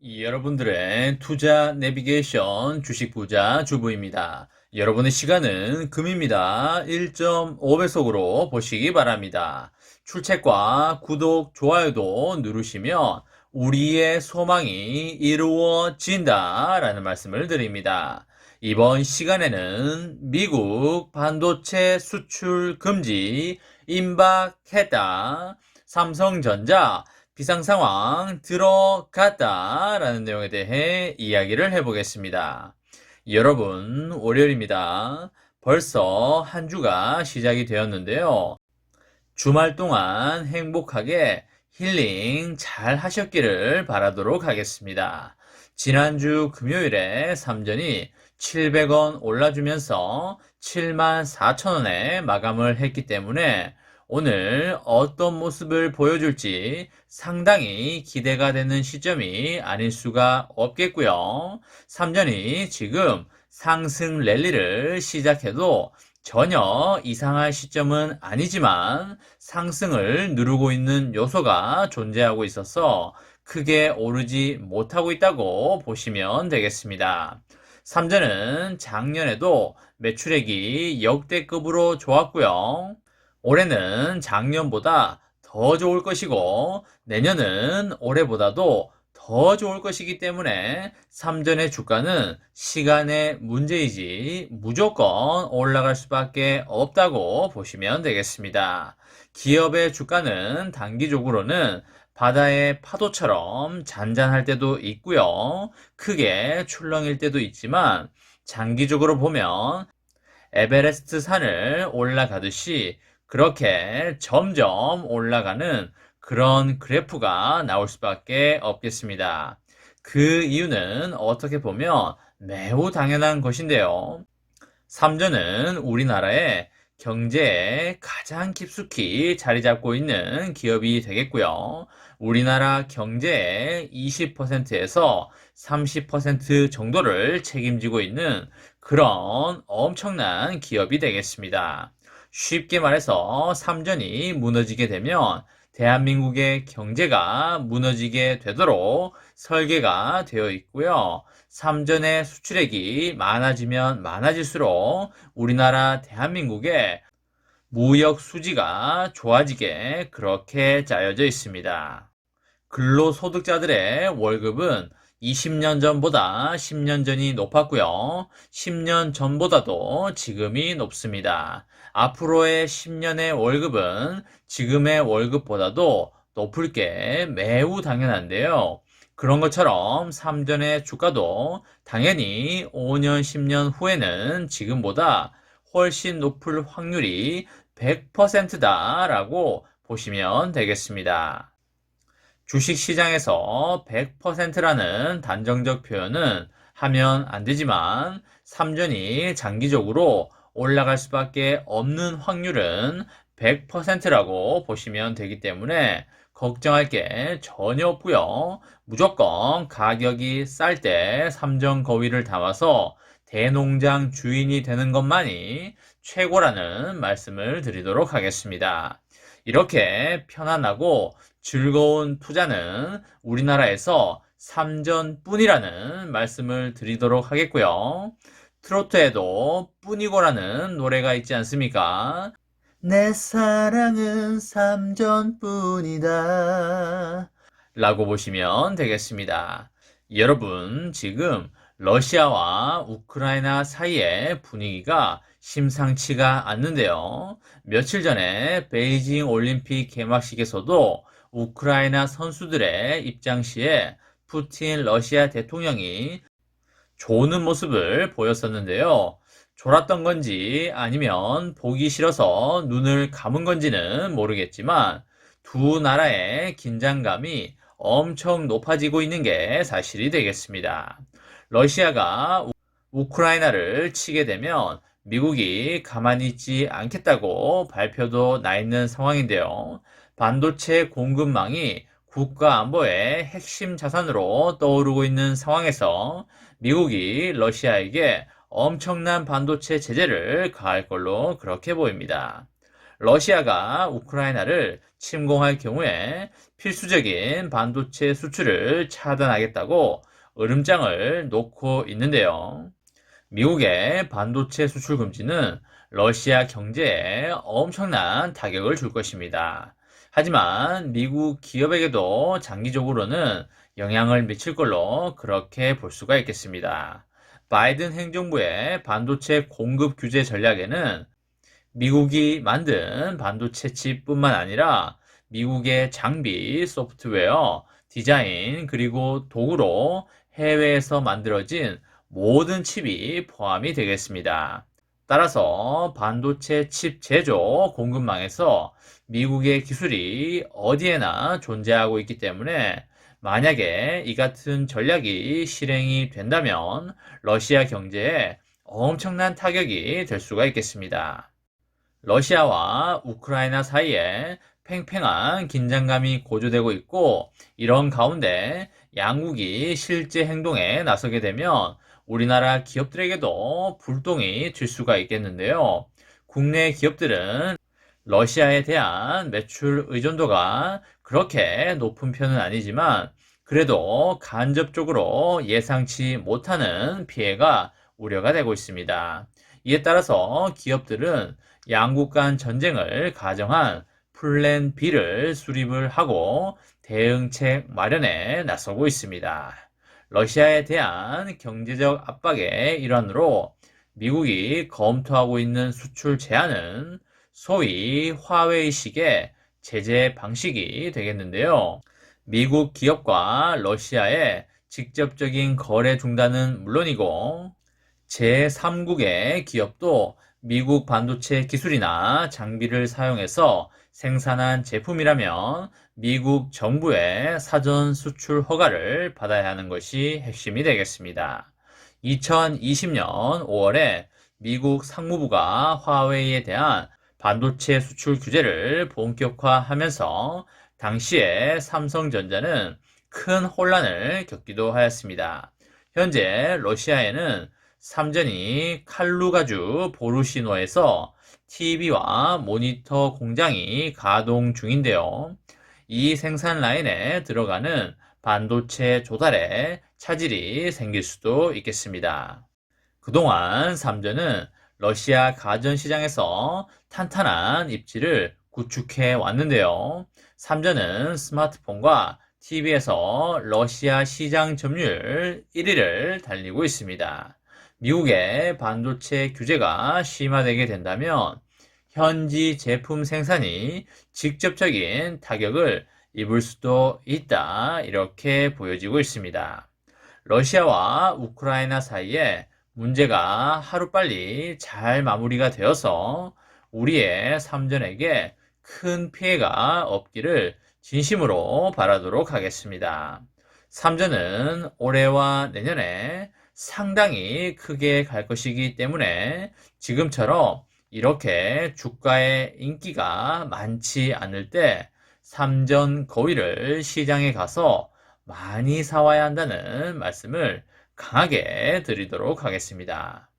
여러분들의 투자 내비게이션 주식 부자 주부입니다. 여러분의 시간은 금입니다. 1.5배속으로 보시기 바랍니다. 출첵과 구독, 좋아요도 누르시면 우리의 소망이 이루어진다 라는 말씀을 드립니다. 이번 시간에는 미국 반도체 수출 금지 임박했다. 삼성전자 비상상황 들어갔다라는 내용에 대해 이야기를 해보겠습니다. 여러분, 월요일입니다. 벌써 한 주가 시작이 되었는데요. 주말 동안 행복하게 힐링 잘 하셨기를 바라도록 하겠습니다. 지난주 금요일에 삼전이 700원 올라주면서 74,000원에 마감을 했기 때문에 오늘 어떤 모습을 보여줄지 상당히 기대가 되는 시점이 아닐 수가 없겠고요. 삼전이 지금 상승 랠리를 시작해도 전혀 이상할 시점은 아니지만 상승을 누르고 있는 요소가 존재하고 있어서 크게 오르지 못하고 있다고 보시면 되겠습니다. 삼전은 작년에도 매출액이 역대급으로 좋았고요. 올해는 작년보다 더 좋을 것이고 내년은 올해보다도 더 좋을 것이기 때문에 삼전의 주가는 시간의 문제이지 무조건 올라갈 수밖에 없다고 보시면 되겠습니다. 기업의 주가는 단기적으로는 바다의 파도처럼 잔잔할 때도 있고요. 크게 출렁일 때도 있지만 장기적으로 보면 에베레스트 산을 올라가듯이 그렇게 점점 올라가는 그런 그래프가 나올 수밖에 없겠습니다. 그 이유는 어떻게 보면 매우 당연한 것인데요. 삼전은 우리나라의 경제에 가장 깊숙이 자리 잡고 있는 기업이 되겠고요. 우리나라 경제의 20%에서 30% 정도를 책임지고 있는 그런 엄청난 기업이 되겠습니다. 쉽게 말해서 삼전이 무너지게 되면 대한민국의 경제가 무너지게 되도록 설계가 되어 있고요. 삼전의 수출액이 많아지면 많아질수록 우리나라 대한민국의 무역 수지가 좋아지게 그렇게 짜여져 있습니다. 근로소득자들의 월급은 20년 전보다 10년 전이 높았고요. 10년 전보다도 지금이 높습니다. 앞으로의 10년의 월급은 지금의 월급보다도 높을 게 매우 당연한데요. 그런 것처럼 삼전의 주가도 당연히 5년, 10년 후에는 지금보다 훨씬 높을 확률이 100%다라고 보시면 되겠습니다. 주식시장에서 100%라는 단정적 표현은 하면 안 되지만 삼전이 장기적으로 올라갈 수밖에 없는 확률은 100%라고 보시면 되기 때문에 걱정할 게 전혀 없고요. 무조건 가격이 쌀 때 삼전 거위를 담아서 대농장 주인이 되는 것만이 최고라는 말씀을 드리도록 하겠습니다. 이렇게 편안하고 즐거운 투자는 우리나라에서 삼전뿐이라는 말씀을 드리도록 하겠고요. 트로트에도 뿐이고라는 노래가 있지 않습니까? 내 사랑은 삼전뿐이다 라고 보시면 되겠습니다. 여러분, 지금 러시아와 우크라이나 사이의 분위기가 심상치가 않는데요. 며칠 전에 베이징 올림픽 개막식에서도 우크라이나 선수들의 입장 시에 푸틴 러시아 대통령이 조는 모습을 보였었는데요. 졸았던 건지 아니면 보기 싫어서 눈을 감은 건지는 모르겠지만 두 나라의 긴장감이 엄청 높아지고 있는 게 사실이 되겠습니다. 러시아가 우크라이나를 치게 되면 미국이 가만히 있지 않겠다고 발표도 나 있는 상황인데요. 반도체 공급망이 국가 안보의 핵심 자산으로 떠오르고 있는 상황에서 미국이 러시아에게 엄청난 반도체 제재를 가할 걸로 그렇게 보입니다. 러시아가 우크라이나를 침공할 경우에 필수적인 반도체 수출을 차단하겠다고 으름장을 놓고 있는데요. 미국의 반도체 수출 금지는 러시아 경제에 엄청난 타격을 줄 것입니다. 하지만 미국 기업에게도 장기적으로는 영향을 미칠 걸로 그렇게 볼 수가 있겠습니다. 바이든 행정부의 반도체 공급 규제 전략에는 미국이 만든 반도체 칩뿐만 아니라 미국의 장비, 소프트웨어, 디자인, 그리고 도구로 해외에서 만들어진 모든 칩이 포함이 되겠습니다. 따라서 반도체 칩 제조 공급망에서 미국의 기술이 어디에나 존재하고 있기 때문에 만약에 이 같은 전략이 실행이 된다면 러시아 경제에 엄청난 타격이 될 수가 있겠습니다. 러시아와 우크라이나 사이에 팽팽한 긴장감이 고조되고 있고, 이런 가운데 양국이 실제 행동에 나서게 되면 우리나라 기업들에게도 불똥이 튈 수가 있겠는데요. 국내 기업들은 러시아에 대한 매출 의존도가 그렇게 높은 편은 아니지만 그래도 간접적으로 예상치 못하는 피해가 우려가 되고 있습니다. 이에 따라서 기업들은 양국 간 전쟁을 가정한 플랜 B를 수립을 하고 대응책 마련에 나서고 있습니다. 러시아에 대한 경제적 압박의 일환으로 미국이 검토하고 있는 수출 제한은 소위 화웨이식의 제재 방식이 되겠는데요. 미국 기업과 러시아의 직접적인 거래 중단은 물론이고 제3국의 기업도 미국 반도체 기술이나 장비를 사용해서 생산한 제품이라면 미국 정부의 사전 수출 허가를 받아야 하는 것이 핵심이 되겠습니다. 2020년 5월에 미국 상무부가 화웨이에 대한 반도체 수출 규제를 본격화하면서 당시에 삼성전자는 큰 혼란을 겪기도 하였습니다. 현재 러시아에는 삼전이 칼루가주 보루시노에서 TV와 모니터 공장이 가동 중인데요. 이 생산 라인에 들어가는 반도체 조달에 차질이 생길 수도 있겠습니다. 그동안 삼전은 러시아 가전시장에서 탄탄한 입지를 구축해 왔는데요. 삼전은 스마트폰과 TV에서 러시아 시장 점유율 1위를 달리고 있습니다. 미국의 반도체 규제가 심화되게 된다면 현지 제품 생산이 직접적인 타격을 입을 수도 있다, 이렇게 보여지고 있습니다. 러시아와 우크라이나 사이에 문제가 하루빨리 잘 마무리가 되어서 우리의 삼전에게 큰 피해가 없기를 진심으로 바라도록 하겠습니다. 삼전은 올해와 내년에 상당히 크게 갈 것이기 때문에 지금처럼 이렇게 주가의 인기가 많지 않을 때 삼전 거위를 시장에 가서 많이 사와야 한다는 말씀을 강하게 드리도록 하겠습니다.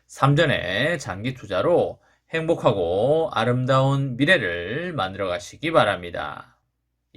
삼전의 장기 투자로 행복하고 아름다운 미래를 만들어 가시기 바랍니다.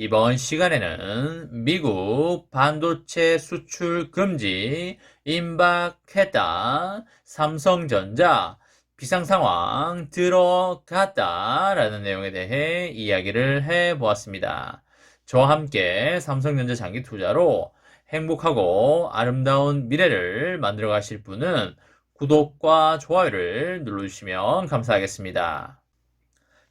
이번 시간에는 미국 반도체 수출 금지 임박했다, 삼성전자 비상상황 들어갔다 라는 내용에 대해 이야기를 해보았습니다. 저와 함께 삼성전자 장기 투자로 행복하고 아름다운 미래를 만들어 가실 분은 구독과 좋아요를 눌러주시면 감사하겠습니다.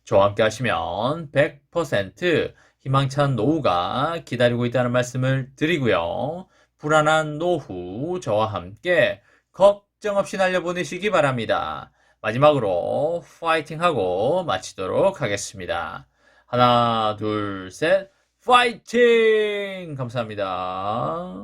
저와 함께 하시면 100% 희망찬 노후가 기다리고 있다는 말씀을 드리고요. 불안한 노후 저와 함께 걱정 없이 날려보내시기 바랍니다. 마지막으로 파이팅하고 마치도록 하겠습니다. 하나, 둘, 셋, 파이팅! 감사합니다.